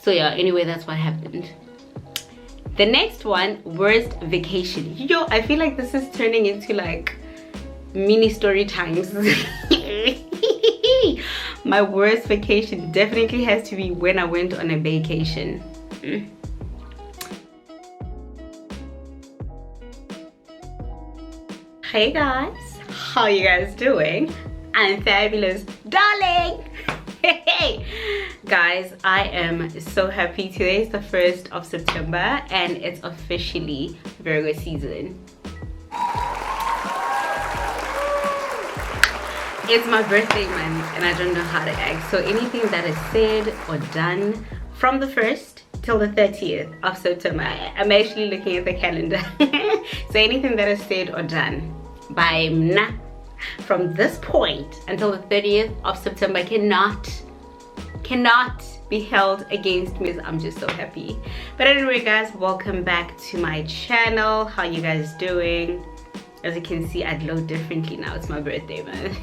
So yeah, anyway, that's what happened. The next one, worst vacation. Yo, I feel like this is turning into like mini story times. My worst vacation definitely has to be when I went on a vacation. Hey guys, how you guys doing? I'm fabulous, darling. Hey guys, I am so happy. Today is the 1st of September and it's officially Virgo season. It's my birthday month and I don't know how to act. So anything that is said or done from the 1st till the 30th of September, I'm actually looking at the calendar. So anything that is said or done by Mna from this point until the 30th of September cannot be held against me. I'm just so happy. But anyway guys, welcome back to my channel. How you guys doing? As you can see, I glow differently now. It's my birthday, man.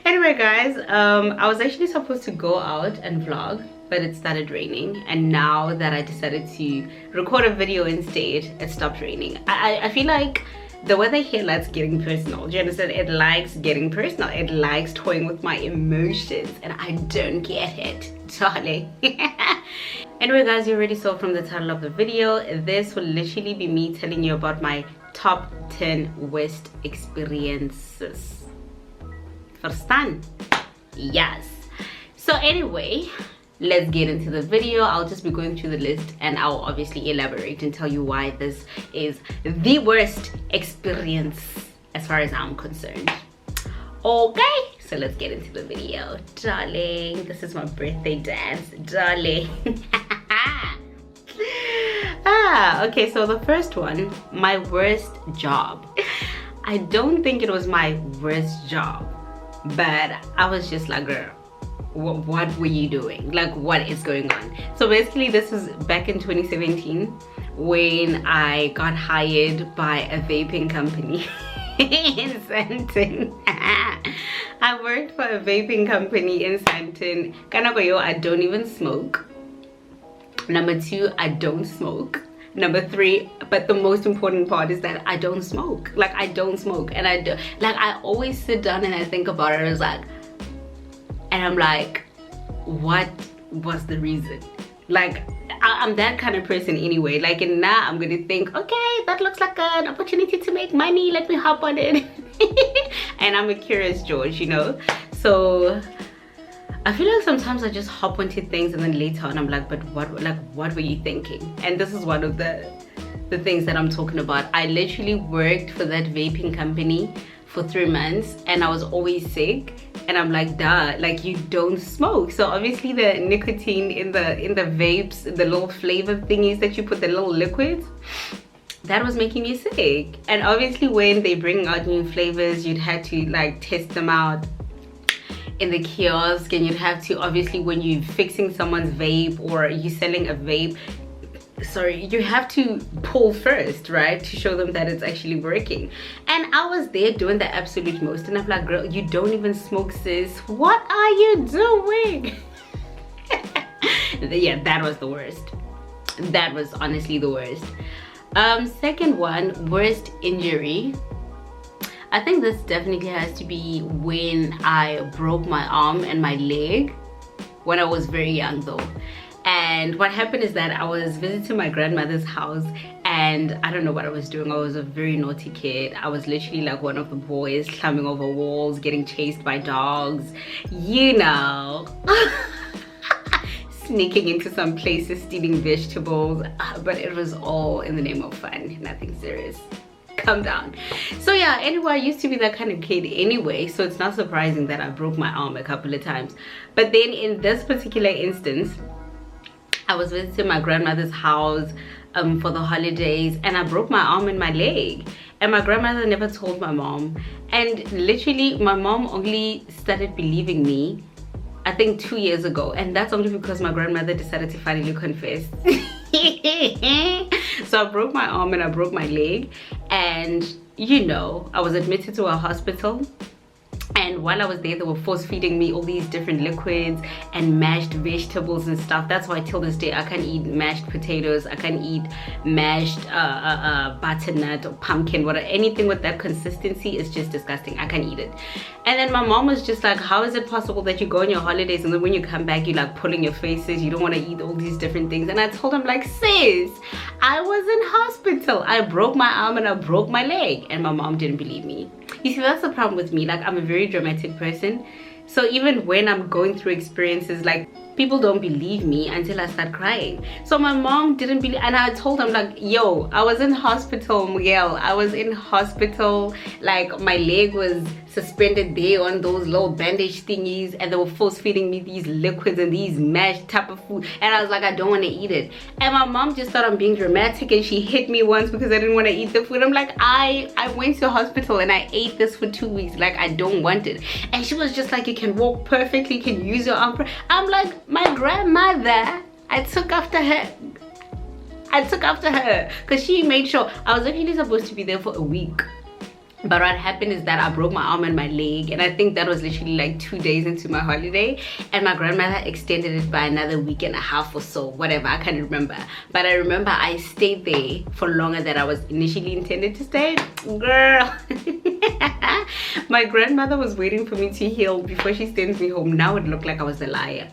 Anyway guys, I was actually supposed to go out and vlog, but it started raining, and now that I decided to record a video instead, it stopped raining. I feel like the weather here likes getting personal. Do you understand? It likes getting personal. It likes toying with my emotions, and I don't get it, darling. Anyway guys, you already saw from the title of the video, this will literally be me telling you about my top 10 worst experiences. Understand? Yes. So anyway, let's get into the video. I'll just be going through the list and I'll obviously elaborate and tell you why this is the worst experience as far as I'm concerned. Okay, so let's get into the video, darling. This is my birthday dance, darling. Okay, so the first one, my worst job. I don't think it was my worst job, but I was just like, girl, what were you doing? Like, what is going on? So basically this was back in 2017 when I got hired by a vaping company in Sandton. I worked for a vaping company in Sandton. Kanakoyo, I don't even smoke. Number 2, I don't smoke. Number 3, but the most important part is that I don't smoke. Like, I don't smoke, and I always sit down and I think about it. I was like, and I'm like, what was the reason? Like, I'm that kind of person anyway. Like, and now I'm gonna think, okay, that looks like an opportunity to make money, let me hop on it. And I'm a curious George, you know. So I feel like sometimes I just hop onto things and then later on I'm like, but what were you thinking? And this is one of the things that I'm talking about. I literally worked for that vaping company for 3 months and I was always sick, and I'm like, duh, like, you don't smoke. So obviously the nicotine in the vapes, the little flavor thingies that you put, the little liquids, that was making me sick. And obviously when they bring out new flavors, you'd have to like test them out in the kiosk, and you'd have to, obviously when you're fixing someone's vape or you're selling a vape, sorry, you have to pull first, right, to show them that it's actually working. And I was there doing the absolute most, and I'm like, girl, you don't even smoke, sis, what are you doing? Yeah, that was the worst. That was honestly the worst. Second one, worst injury. I think this definitely has to be when I broke my arm and my leg when I was very young though. And what happened is that I was visiting my grandmother's house, and I don't know what I was doing. I was a very naughty kid. I was literally like one of the boys climbing over walls, getting chased by dogs, you know. Sneaking into some places, stealing vegetables, but it was all in the name of fun, nothing serious. Calm down. So yeah, anyway, I used to be that kind of kid anyway, so it's not surprising that I broke my arm a couple of times. But then in this particular instance, I was visiting my grandmother's house for the holidays, and I broke my arm and my leg, and my grandmother never told my mom. And literally my mom only started believing me, I think 2 years ago, and that's only because my grandmother decided to finally confess. So I broke my arm and I broke my leg, and you know, I was admitted to a hospital. And while I was there, they were force feeding me all these different liquids and mashed vegetables and stuff. That's why till this day I can't eat mashed potatoes, I can't eat mashed butternut or pumpkin, whatever. Anything with that consistency is just disgusting. I can't eat it. And then my mom was just like, how is it possible that you go on your holidays and then when you come back you're like pulling your faces, you don't want to eat all these different things? And I told him, like, sis, I was in hospital, I broke my arm and I broke my leg. And my mom didn't believe me. You see, that's the problem with me. Like, I'm a very dramatic person, so even when I'm going through experiences, like, people don't believe me until I start crying. So my mom didn't believe, and I told them, like, yo, I was in hospital, Miguel. I was in hospital. Like, my leg was suspended there on those little bandage thingies, and they were force feeding me these liquids and these mashed type of food, and I was like, I don't want to eat it. And my mom just thought I'm being dramatic, and she hit me once because I didn't want to eat the food. I'm like, I went to hospital and I ate this for 2 weeks. Like, I don't want it. And she was just like, you can walk perfectly, you can use your arm. I'm like, my grandmother, I took after her because she made sure. I was actually supposed to be there for a week, but what happened is that I broke my arm and my leg, and I think that was literally like 2 days into my holiday, and my grandmother extended it by another week and a half or so, whatever, I can't remember. But I remember I stayed there for longer than I was initially intended to stay. Girl. My grandmother was waiting for me to heal before she sends me home. Now it looked like I was a liar.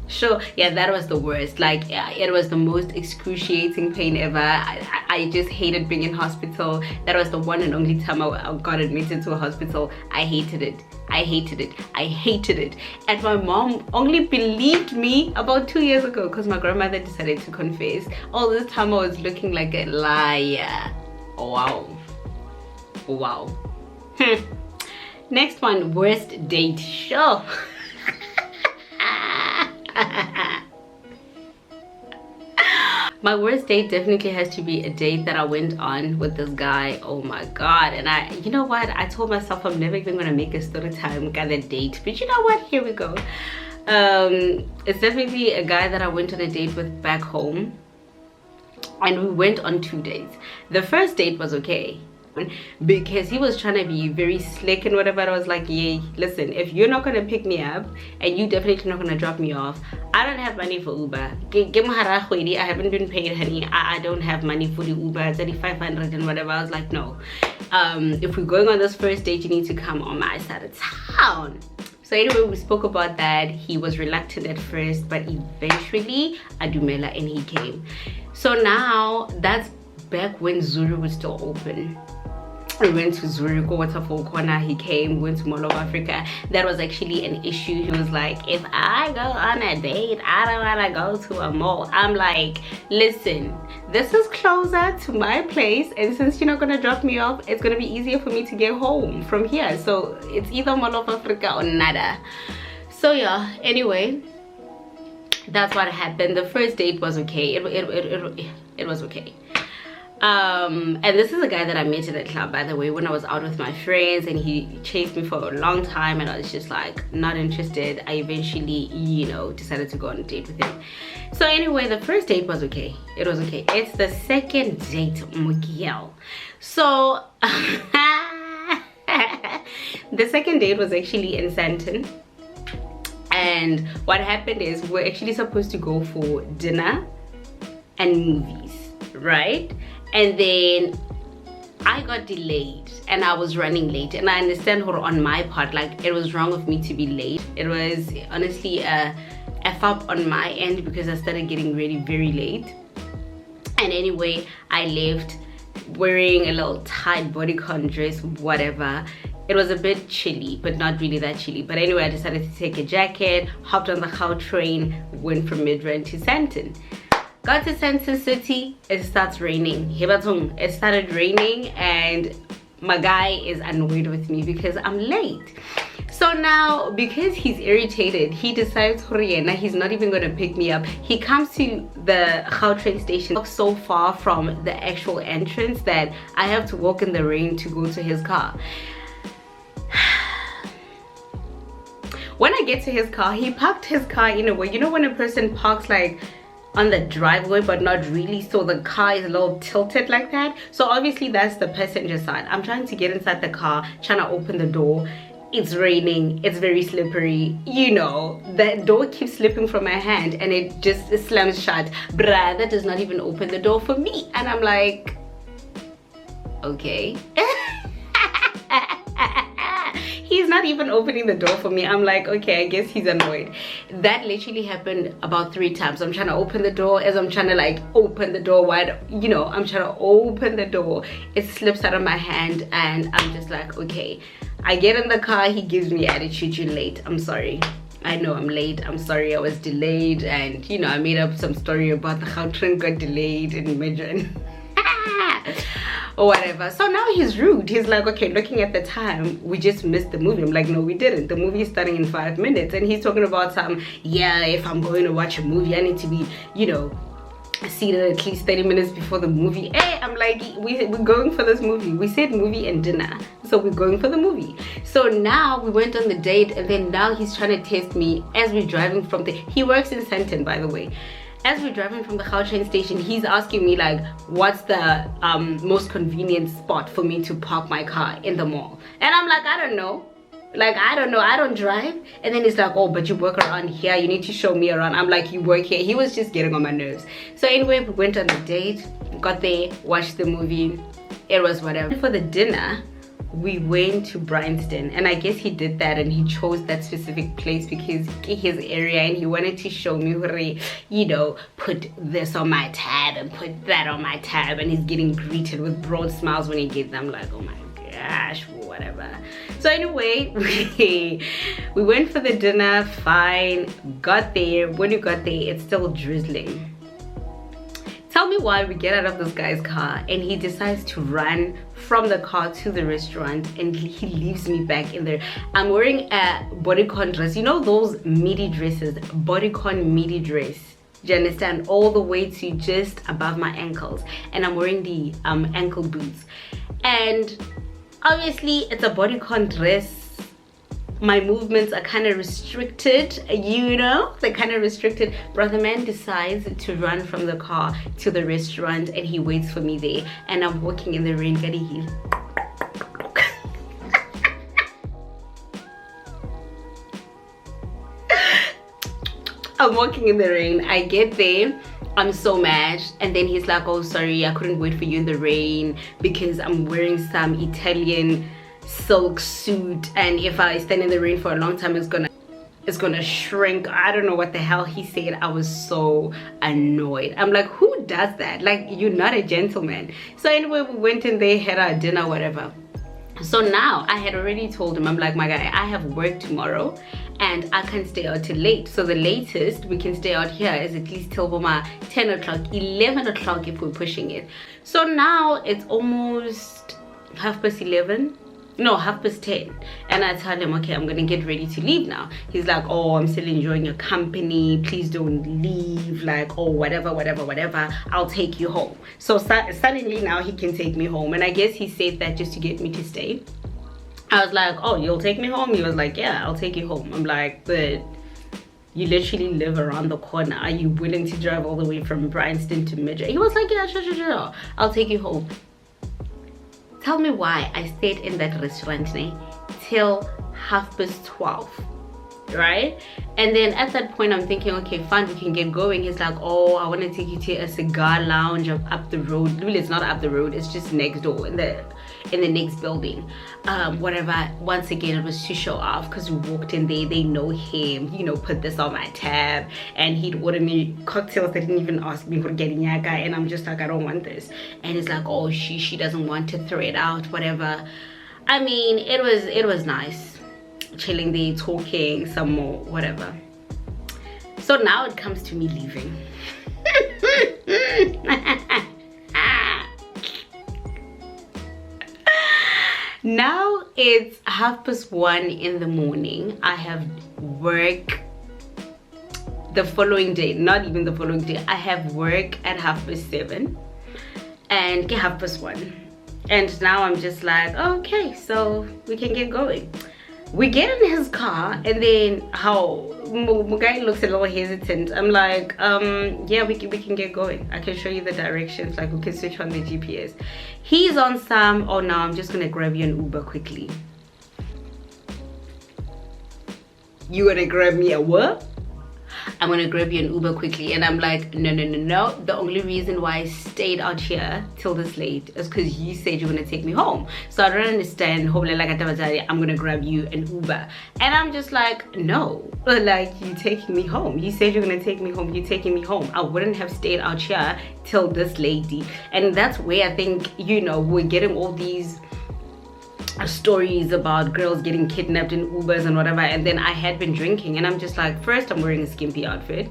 Sure, yeah, that was the worst. Like, yeah, it was the most excruciating pain ever. I just hated being in hospital. That was the one and only time I got admitted to a hospital. I hated it. I hated it. I hated it. And my mom only believed me about 2 years ago because my grandmother decided to confess. All this time I was looking like a liar. Wow. Wow. Next one, worst date. Sure. My worst date definitely has to be a date that I went on with this guy. Oh my god. And you know what, I told myself I'm never even gonna make a story time kind of date, but you know what, here we go. It's definitely a guy that I went on a date with back home, and we went on 2 dates. The first date was okay because he was trying to be very slick and whatever. I was like, yeah, listen, if you're not gonna pick me up and you definitely not gonna drop me off, I don't have money for Uber. I haven't been paid, honey. I don't have money for the Uber, 3,500 and whatever. I was like, no, if we're going on this first date, you need to come on my side of town. So anyway, we spoke about that. He was reluctant at first, but eventually Adumela, and he came. So now that's back when Zuru was still open. We went to Zurich Waterfall Corner. He came, went to Mall of Africa. That was actually an issue. He was like, if I go on a date, I don't want to go to a mall. I'm like, listen, this is closer to my place, and since you're not going to drop me off, it's going to be easier for me to get home from here. So it's either Mall of Africa or nada. So yeah, anyway, that's what happened. The first date was okay. It was okay. And this is a guy that I met at a club, by the way, when I was out with my friends, and he chased me for a long time, and I was just like not interested. I eventually, you know, decided to go on a date with him. So anyway, the first date was okay. It was okay. It's the second date, Miguel. So the second date was actually in Santon, and what happened is we're actually supposed to go for dinner and movies, right? And then I got delayed and I was running late, and I understand her on my part, like it was wrong of me to be late. It was honestly a F up on my end because I started getting ready very late. And anyway, I left wearing a little tight bodycon dress, whatever. It was a bit chilly, but not really that chilly. But anyway, I decided to take a jacket, hopped on the Gau train, went from Midrand to Santon. Got to Santon City, it starts raining. It started raining, and my guy is annoyed with me because I'm late. So now, because he's irritated, he decides he's not even going to pick me up. He comes to the Gau train station so far from the actual entrance that I have to walk in the rain to go to his car. When I get to his car, he parked his car in a way, you know when a person parks like on the driveway but not really, so the car is a little tilted like that. So obviously that's the passenger side. I'm trying to get inside the car, trying to open the door. it's raining, it's very slippery, you know, the door keeps slipping from my hand and it just slams shut. Brother does not even open the door for me, and I'm like, okay. He's not even opening the door for me. I'm like, okay, I guess he's annoyed. That literally happened about 3 times. I'm trying to open the door. As I'm trying to like open the door wide, you know, I'm trying to open the door, it slips out of my hand, and I'm just like, okay. I get in the car, he gives me attitude, you're late. I'm sorry, I know I'm late, I'm sorry I was delayed, and you know, I made up some story about the how train got delayed in Midrand. Or whatever. So now he's rude. He's like, okay, looking at the time, we just missed the movie. I'm like, no, we didn't. The movie is starting in 5 minutes. And he's talking about yeah, if I'm going to watch a movie, I need to be, you know, seated at least 30 minutes before the movie. Hey, I'm like, we're going for this movie. We said movie and dinner, so we're going for the movie. So now we went on the date, and then now he's trying to test me as we're driving from he works in Sandton, by the way. As we're driving from the Gautrain station, he's asking me like, what's the most convenient spot for me to park my car in the mall? And I'm like, I don't know. Like, I don't know, I don't drive. And then he's like, oh, but you work around here, you need to show me around. I'm like, you work here. He was just getting on my nerves. So anyway, we went on a date, got there, watched the movie. It was whatever. For the dinner, we went to Bryanston, and I guess he did that, and he chose that specific place because his area, and he wanted to show me, you know, put this on my tab and put that on my tab, and he's getting greeted with broad smiles when he gets them. Like, oh my gosh, whatever. So anyway, we went for the dinner, fine, got there. When we got there, it's still drizzling. Tell me why we get out of this guy's car and he decides to run from the car to the restaurant, and he leaves me back in there. I'm wearing a bodycon dress, you know those midi dresses, bodycon midi dress, do you understand, all the way to just above my ankles, and I'm wearing the ankle boots, and obviously it's a bodycon dress. My movements are kind of restricted, you know, they're kind of restricted. Brother man decides to run from the car to the restaurant, and he waits for me there, and I'm walking in the rain. I'm walking in the rain. I get there, I'm so mad, and then he's like, oh sorry, I couldn't wait for you in the rain because I'm wearing some Italian silk suit, and if I stand in the rain for a long time, it's gonna shrink. I don't know what the hell he said. I was so annoyed. I'm like, who does that? Like, you're not a gentleman. So anyway, we went in there, had our dinner, whatever. So now I had already told him, I'm like, my guy, I have work tomorrow and I can't stay out till late. So the latest we can stay out here is at least till 10 o'clock, 11 o'clock if we're pushing it. So now it's almost 11:30. No, 10:30, and I tell him, okay, I'm gonna get ready to leave now. He's like, oh, I'm still enjoying your company, please don't leave, like, oh, whatever, I'll take you home. So suddenly now he can take me home, and I guess he said that just to get me to stay. I was like, oh, you'll take me home? He was like, yeah, I'll take you home. I'm like, but you literally live around the corner. Are you willing to drive all the way from Bryanston to Midrand? He was like, yeah, sure, I'll take you home. Tell me why I stayed in that restaurant till 12:30, right? And then at that point, I'm thinking, okay, fine, we can get going. He's like, oh, I want to take you to a cigar lounge up the road. Really, it's not up the road. It's just next door in the next building. Whatever. Once again, it was to show off because we walked in there. They know him. You know, put this on my tab, and he'd order me cocktails. They didn't even ask me for getting yaga, and I'm just like, I don't want this. And he's like, oh, she doesn't want to throw it out, whatever. I mean, it was nice. Chilling there, talking some more, whatever. So now it comes to me leaving. Now it's 1:30 in the morning. I have work the following day, not even the following day. I have work at 7:30 and 1:30. And now I'm just like, okay, so we can get going. We get in his car, and then how Mugai looks a little hesitant. I'm like, yeah, we can get going. I can show you the directions, like we can switch on the GPS. He's on some, oh no, I'm just gonna grab you an Uber quickly. You gonna grab me a what? I'm gonna grab you an Uber quickly. And I'm like, no. The only reason why I stayed out here till this late is because you said you're gonna take me home. So I don't understand. I'm gonna grab you an Uber. And I'm just like, no, like, you taking me home. You said you're gonna take me home. You're taking me home. I wouldn't have stayed out here till this lady. And that's where I think, you know, we're getting all these stories about girls getting kidnapped in Ubers and whatever. And then I had been drinking, and I'm just like, first, I'm wearing a skimpy outfit.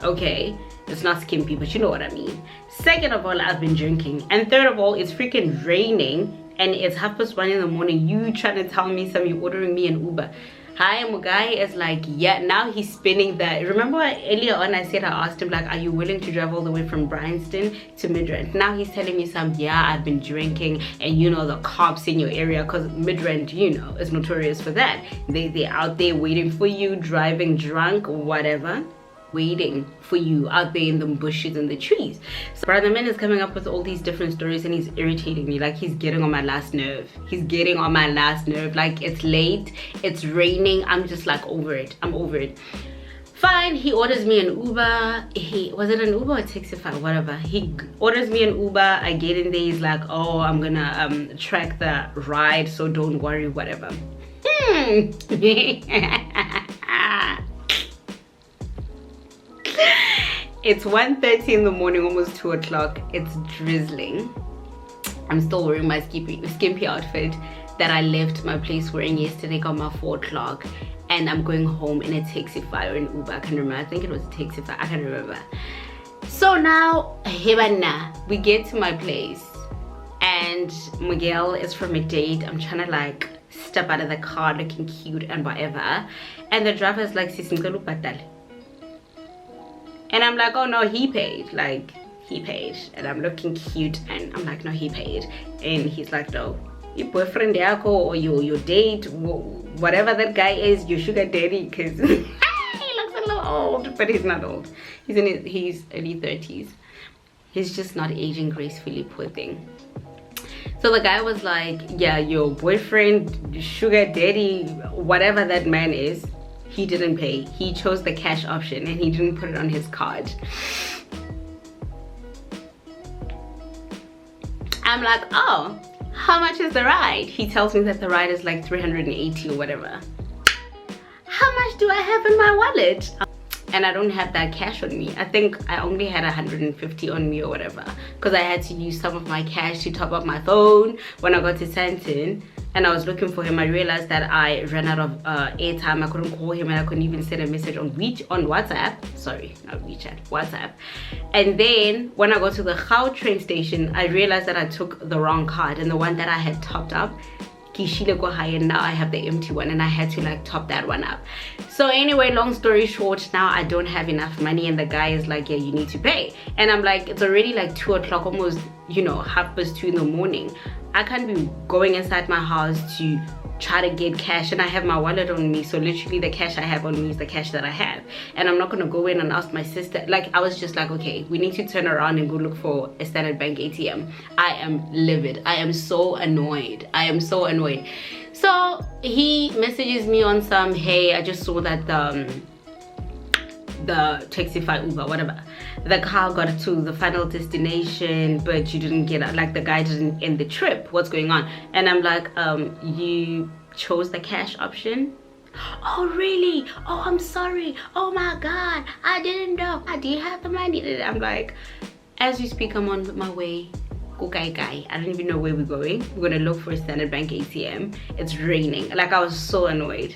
Okay, it's not skimpy, but you know what I mean. Second of all, I've been drinking. And third of all, it's freaking raining and it's 1:30 in the morning. You trying to tell me you ordering me an Uber? Hi, my guy is like, yeah, now he's spinning that. Remember earlier on I said, I asked him like, are you willing to drive all the way from Bryanston to Midrand? Now he's telling me yeah, I've been drinking, and you know, the cops in your area, because Midrand, you know, is notorious for that. They're out there waiting for you, driving drunk, whatever, waiting for you out there in the bushes and the trees. So brother man is coming up with all these different stories, and he's irritating me. Like, he's getting on my last nerve. He's getting on my last nerve. Like, it's late, it's raining, I'm just like over it. I'm over it. Fine, he orders me an Uber. Was it an Uber or a Taxify, whatever. He orders me an Uber. I get in there, he's like, oh, I'm gonna track the ride, so don't worry, whatever. It's 1:30 in the morning, almost 2 o'clock. It's drizzling. I'm still wearing my skimpy outfit that I left my place wearing yesterday, got my 4 o'clock, and I'm going home in a Taxify or an Uber. I can't remember. I think it was a Taxify. I can't remember. So now, we get to my place, and Miguel is from a date. I'm trying to like step out of the car looking cute and whatever, and the driver is like, and I'm like, oh no, he paid. Like, he paid. And I'm looking cute, and I'm like, no, he paid. And he's like, no, your boyfriend yako or your date, whatever that guy is, your sugar daddy, because he looks a little old, but he's not old. He's in his early 30s. He's just not aging gracefully, poor thing. So the guy was like, yeah, your boyfriend, sugar daddy, whatever that man is, he didn't pay. He chose the cash option and he didn't put it on his card. I'm like, oh, how much is the ride? He tells me that the ride is like 380 or whatever. How much do I have in my wallet? And I don't have that cash on me. I think I only had 150 on me or whatever, because I had to use some of my cash to top up my phone when I got to Santon. And I was looking for him. I realized that I ran out of airtime. I couldn't call him, and I couldn't even send a message on WhatsApp. Sorry, not WeChat, WhatsApp. And then when I got to the Gautrain station, I realized that I took the wrong card, and the one that I had topped up, and now I have the empty one, and I had to like top that one up. So anyway, long story short, now I don't have enough money, and the guy is like, yeah, you need to pay. And I'm like, it's already like 2 o'clock, almost, you know, 2:30 in the morning. I can't be going inside my house to try to get cash, and I have my wallet on me, so literally the cash I have on me is the cash that I have, and I'm not gonna go in and ask my sister. Like, I was just like, okay, we need to turn around and go look for a Standard Bank ATM. I am livid. I am so annoyed. I am so annoyed. So he messages me on some, hey, I just saw that the Taxify, Uber, whatever, the car got to the final destination, but you didn't get out, like the guy didn't end the trip. What's going on? And I'm like, you chose the cash option? Oh really? Oh, I'm sorry. Oh my god, I didn't know. I did have the money. I'm like, as we speak, I'm on my way. I don't even know where we're going. We're gonna look for a Standard Bank ATM. It's raining. Like, I was so annoyed.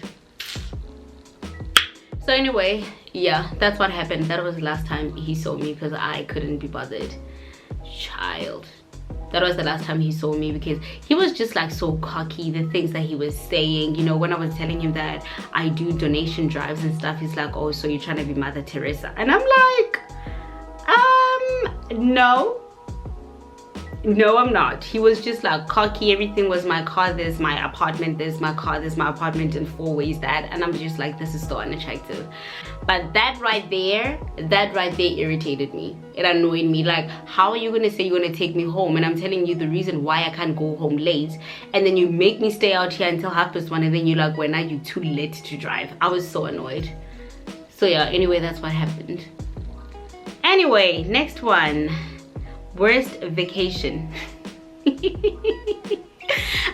So anyway, yeah, that's what happened. That was the last time he saw me, because I couldn't be bothered. Child, that was the last time he saw me, because he was just like so cocky, the things that he was saying. You know, when I was telling him that I do donation drives and stuff, he's like, oh, so you're trying to be Mother Teresa? And I'm like, no, No, I'm not. He was just like cocky. Everything was my car, this, my apartment, this, my car, this, my apartment, in 4 ways that. And I'm just like, this is so unattractive. But that right there irritated me. It annoyed me. Like, how are you gonna say you're gonna take me home, and I'm telling you the reason why I can't go home late, and then you make me stay out here until 1:30, and then you're like, when are you too late to drive? I was so annoyed. So yeah, anyway, that's what happened. Anyway, next one. Worst vacation.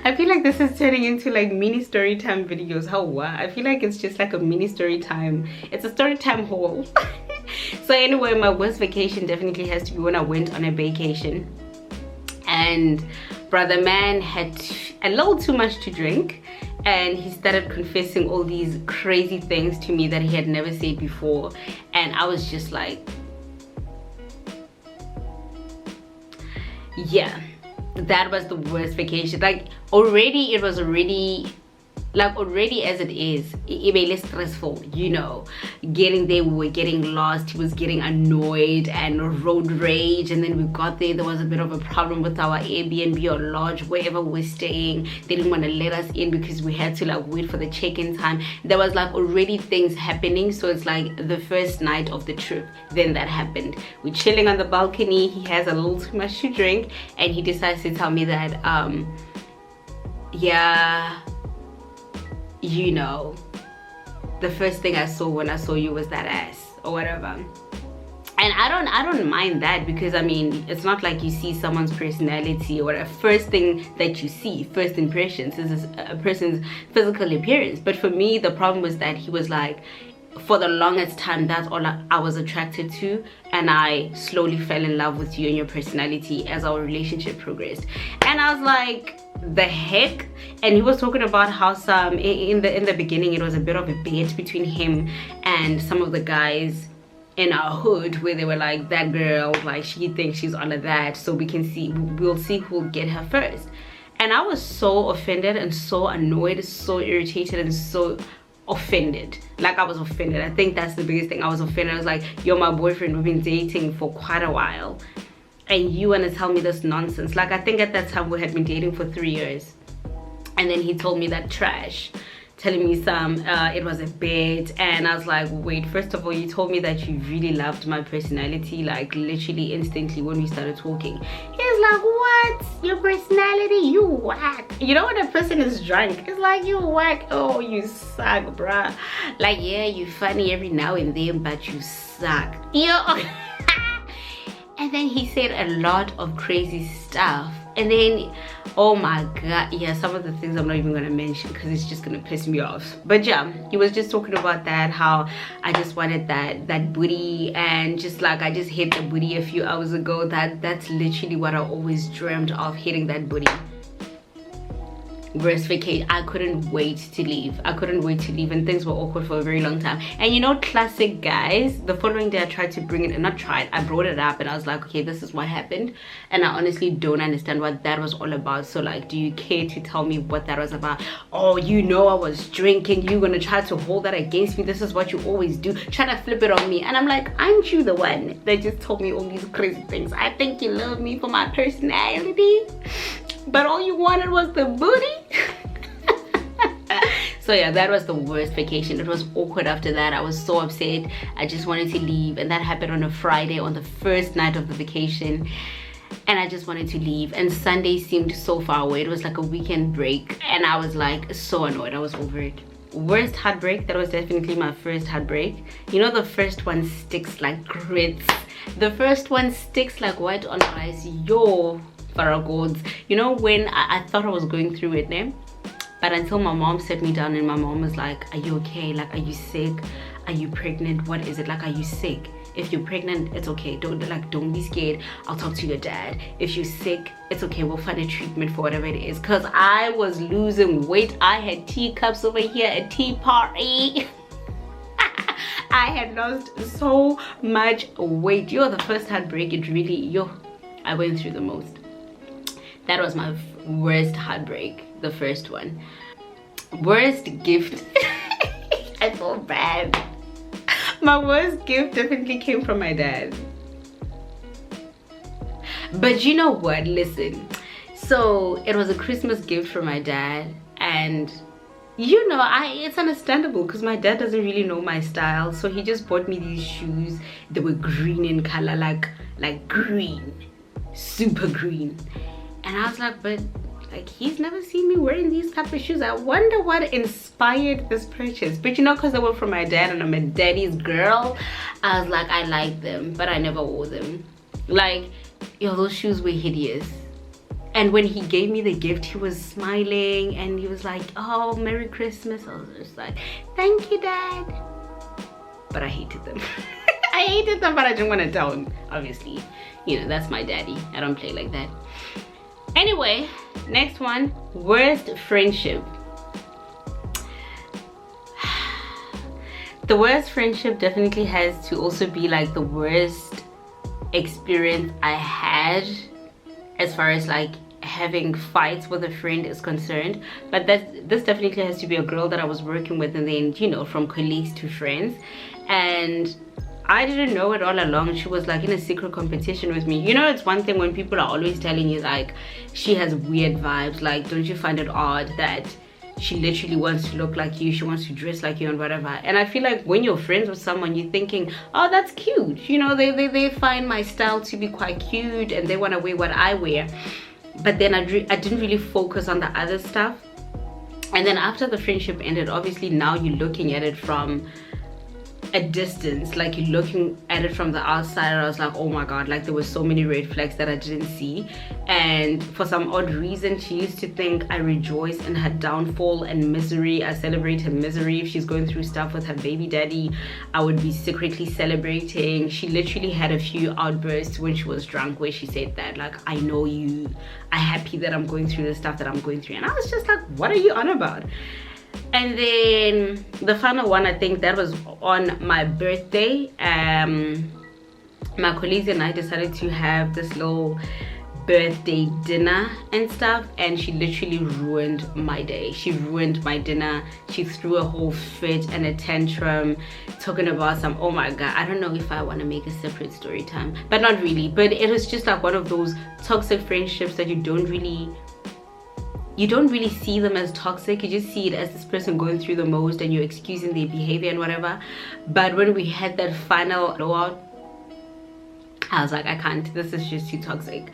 I feel like this is turning into like mini story time videos. How what? I feel like it's just like a mini story time. It's a story time haul. So anyway, my worst vacation definitely has to be when I went on a vacation, and brother man had a little too much to drink, and he started confessing all these crazy things to me that he had never said before, and I was just like, yeah, that was the worst vacation. Like already as it is, it was stressful, you know. Getting there, we were getting lost, he was getting annoyed and road rage, and then we got there was a bit of a problem with our Airbnb or lodge, wherever we're staying. They didn't want to let us in because we had to like wait for the check-in time. There was like already things happening, so it's like the first night of the trip, then that happened. We're chilling on the balcony, he has a little too much to drink, and he decides to tell me that yeah, you know, the first thing I saw when I saw you was that ass or whatever. And I don't mind that, because I mean, it's not like you see someone's personality or whatever. First thing that you see, first impressions, is a person's physical appearance. But for me, the problem was that he was like, for the longest time, that's all I was attracted to, and I slowly fell in love with you and your personality as our relationship progressed. And I was like, the heck? And he was talking about how some in the beginning, it was a bit of a bet between him and some of the guys in our hood, where they were like, that girl, like, she thinks she's all of that, so we'll see who'll get her first. And I was so offended and so annoyed, so irritated and so offended. Like, I was offended. I think that's the biggest thing. I was offended. I was like, you're my boyfriend, we've been dating for quite a while, and you want to tell me this nonsense? Like, I think at that time we had been dating for 3 years, and then he told me that trash, telling me it was a bet. And I was like, wait, first of all, you told me that you really loved my personality, like literally instantly when we started talking. He's like, what? Your personality? You whack. You know when a person is drunk, it's like, you whack. Oh, you suck, bruh. Like, yeah, you funny every now and then, but you suck. Yo. And then he said a lot of crazy stuff. And then, oh my god, yeah, some of the things I'm not even gonna mention because it's just gonna piss me off. But yeah, he was just talking about that, how I just wanted that booty, and just like I just hit the booty a few hours ago. That's literally what I always dreamt of, hitting that booty. Worst vacation. I couldn't wait to leave. And things were awkward for a very long time. And you know, classic guys, the following day I tried to bring it, and not tried, I brought it up, and I was like, okay, this is what happened, and I honestly don't understand what that was all about. So like, do you care to tell me what that was about? Oh, you know, I was drinking, you're gonna try to hold that against me, this is what you always do, try to flip it on me. And I'm like, aren't you the one that just told me all these crazy things? I think you love me for my personality, but all you wanted was the booty. So yeah, that was the worst vacation. It was awkward after that. I was so upset. I just wanted to leave, and that happened on a Friday, on the first night of the vacation, and I just wanted to leave. And Sunday seemed so far away. It was like a weekend break, and I was like so annoyed. I was over it. Worst heartbreak, that was definitely my first heartbreak. You know, the first one sticks like grits. The first one sticks like white on rice. Yo, Faragods. You know, when I thought I was going through it, né? But until my mom sat me down, and my mom was like, are you okay? Like, are you sick? Are you pregnant? What is it? Like, are you sick? If you're pregnant, it's okay. Don't be scared. I'll talk to your dad. If you're sick, it's okay. We'll find a treatment for whatever it is. Because I was losing weight. I had teacups over here at tea party. I had lost so much weight. You're the first heartbreak. It really, I went through the most. That was my worst heartbreak, the first one. Worst gift. I feel bad. My worst gift definitely came from my dad. But you know what, listen, so it was a Christmas gift from my dad, and you know, it's understandable because my dad doesn't really know my style, so he just bought me these shoes. They were green in color, like green, super green. And I was like, but like, he's never seen me wearing these type of shoes. I wonder what inspired this purchase. But you know, because they were from my dad and I'm a daddy's girl, I was like, I like them, but I never wore them. Like, yo, those shoes were hideous. And when he gave me the gift, he was smiling and he was like, oh, Merry Christmas. I was just like, thank you, Dad. But I hated them. I hated them, but I didn't want to tell him, obviously. You know, that's my daddy. I don't play like that. Anyway, next one, worst friendship. The worst friendship definitely has to also be like the worst experience I had as far as like having fights with a friend is concerned. But this definitely has to be a girl that I was working with, and then, you know, from colleagues to friends. And I didn't know it all along. She was like in a secret competition with me. You know, it's one thing when people are always telling you like she has weird vibes, like don't you find it odd that she literally wants to look like you, she wants to dress like you and whatever. And I feel like when you're friends with someone, you're thinking, oh, that's cute, you know, they find my style to be quite cute and they want to wear what I wear. But then I didn't really focus on the other stuff. And then after the friendship ended, obviously now you're looking at it from a distance, like you're looking at it from the outside. I was like, oh my god, like there were so many red flags that I didn't see. And for some odd reason, she used to think I rejoice in her downfall and misery. I celebrate her misery. If she's going through stuff with her baby daddy, I would be secretly celebrating. She literally had a few outbursts when she was drunk where she said that like, I know you are happy that I'm going through the stuff that I'm going through. And I was just like, what are you on about? And then the final one, I think that was on my birthday. My colleagues and I decided to have this little birthday dinner and stuff, and she literally ruined my day. She ruined my dinner. She threw a whole fit and a tantrum talking about some, oh my god, I don't know if I want to make a separate story time, but not really. But it was just like one of those toxic friendships that you don't really see them as toxic. You just see it as this person going through the most and you're excusing their behavior and whatever. But when we had that final blowout, I was like, I can't, this is just too toxic.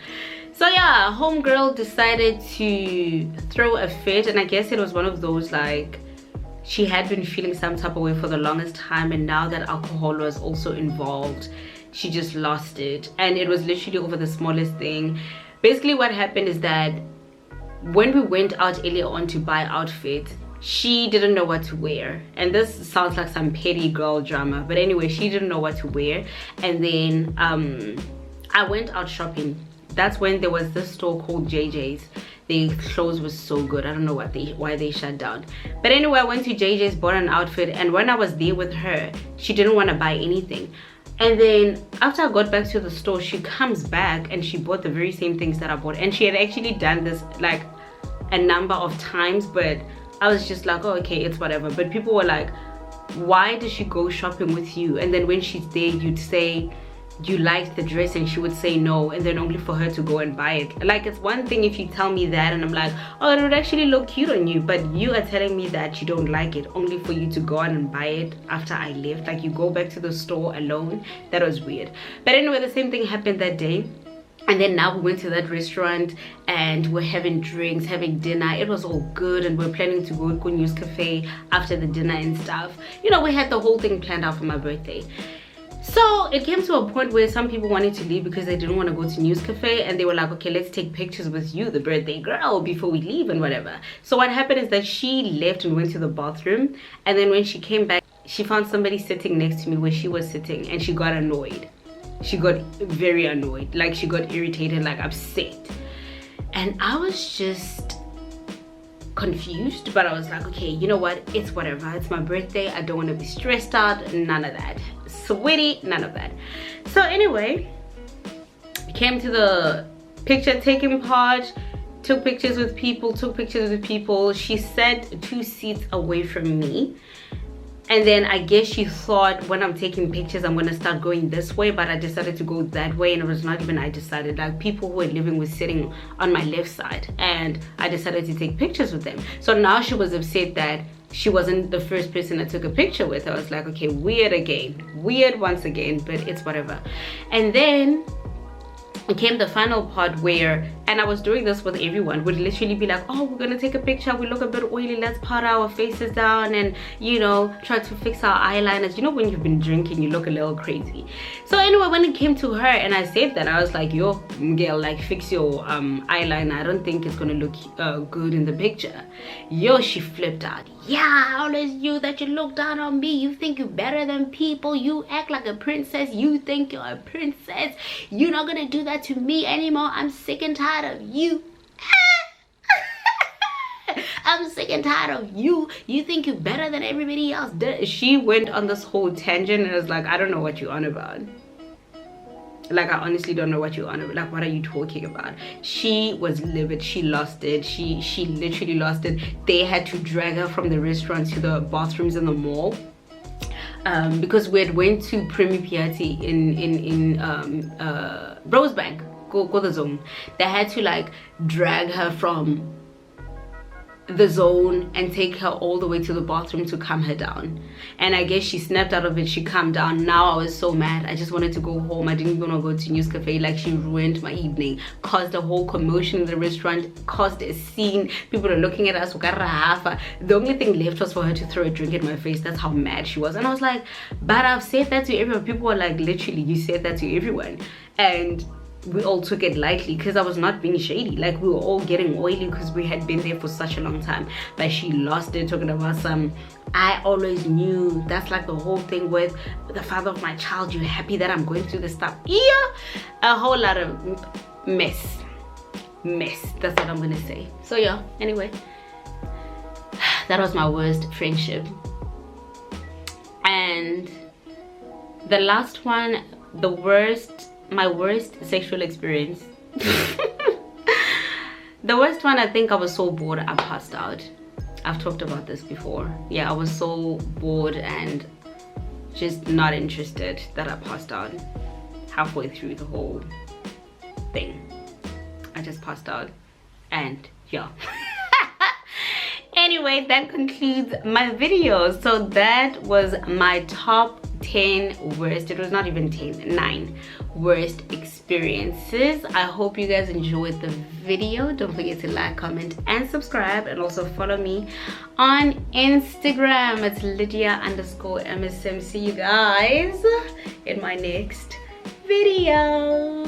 So yeah, homegirl decided to throw a fit, and I guess it was one of those like she had been feeling some type of way for the longest time, and now that alcohol was also involved, she just lost it. And it was literally over the smallest thing. Basically what happened is that when we went out earlier on to buy outfits, she didn't know what to wear. And this sounds like some petty girl drama, but anyway, she didn't know what to wear. And then I went out shopping. That's when there was this store called JJ's. The clothes was so good. I don't know why they shut down. But anyway, I went to JJ's, bought an outfit, and when I was there with her, she didn't want to buy anything. And then after I got back to the store, she comes back and she bought the very same things that I bought. And she had actually done this like a number of times, but I was just like, oh, okay, it's whatever. But people were like, why did she go shopping with you? And then when she's there, you'd say you liked the dress and she would say no, and then only for her to go and buy it. Like, it's one thing if you tell me that and I'm like, oh, it would actually look cute on you, but you are telling me that you don't like it only for you to go on and buy it after I left. Like, you go back to the store alone. That was weird. But anyway, the same thing happened that day. And then now we went to that restaurant and we're having drinks, having dinner. It was all good, and we're planning to go to News Cafe after the dinner and stuff. You know, we had the whole thing planned out for my birthday. So it came to a point where some people wanted to leave because they didn't want to go to News Cafe, and they were like, okay, let's take pictures with you, the birthday girl, before we leave and whatever. So what happened is that she left and went to the bathroom, and then when she came back, she found somebody sitting next to me where she was sitting, and she got annoyed. She got very annoyed, like she got irritated, like upset. And I was just confused, but I was like, okay, you know what, it's whatever, it's my birthday, I don't want to be stressed out, none of that, sweaty, none of that. So anyway, we came to the picture taking part, took pictures with people. She sat 2 seats away from me, And then I guess she thought when I'm taking pictures I'm gonna start going this way, but I decided to go that way, and it was not even I decided. Like, people who were living were sitting on my left side, and I decided to take pictures with them. So now she was upset that she wasn't the first person I took a picture with. I was like, okay, weird again, weird once again, but it's whatever. And then it came the final part where, and I was doing this with everyone, would literally be like, oh, we're gonna take a picture, we look a bit oily, let's powder our faces down and, you know, try to fix our eyeliners. You know, when you've been drinking you look a little crazy. So anyway, when it came to her and I said that, I was like, yo girl, like, fix your eyeliner, I don't think it's gonna look good in the picture. Yo, she flipped out. Yeah, I always knew that you look down on me, you think you're better than people, you act like a princess, you think you're a princess, you're not gonna do that to me anymore, I'm sick and tired of you. I'm sick and tired of you, you think you're better than everybody else. She went on this whole tangent and I was like, I don't know what you're on about. Like, I honestly don't know what you're on about. Like, what are you talking about? She was livid. She lost it. She literally lost it. They had to drag her from the restaurant to the bathrooms in the mall, because we had went to Premi Piatti in Rosebank, go the zone. They had to like drag her from the zone and take her all the way to the bathroom to calm her down. And I guess she snapped out of it. She calmed down. Now I was so mad, I just wanted to go home. I didn't even want to go to News Cafe. Like, she ruined my evening, caused a whole commotion in the restaurant, caused a scene. People are looking at us. The only thing left was for her to throw a drink in my face. That's how mad she was. And I was like, but I've said that to everyone. People were like, literally, you said that to everyone. And we all took it lightly because I was not being shady. Like, we were all getting oily because we had been there for such a long time. But she lost it, talking about some, I always knew. That's like the whole thing with the father of my child. You're happy that I'm going through this stuff? Yeah, a whole lot of mess. That's what I'm gonna say. So yeah, anyway, that was my worst friendship. And the last one, my worst sexual experience. The worst one, I think I was so bored I passed out. I've talked about this before. Yeah, I was so bored and just not interested that I passed out halfway through the whole thing. I just passed out, and yeah. Anyway, that concludes my video. So that was my top 10 worst, it was not even 10, 9 worst experiences. I hope you guys enjoyed the video. Don't forget to like, comment and subscribe, and also follow me on Instagram. It's Lydia_MSM. See you guys in my next video.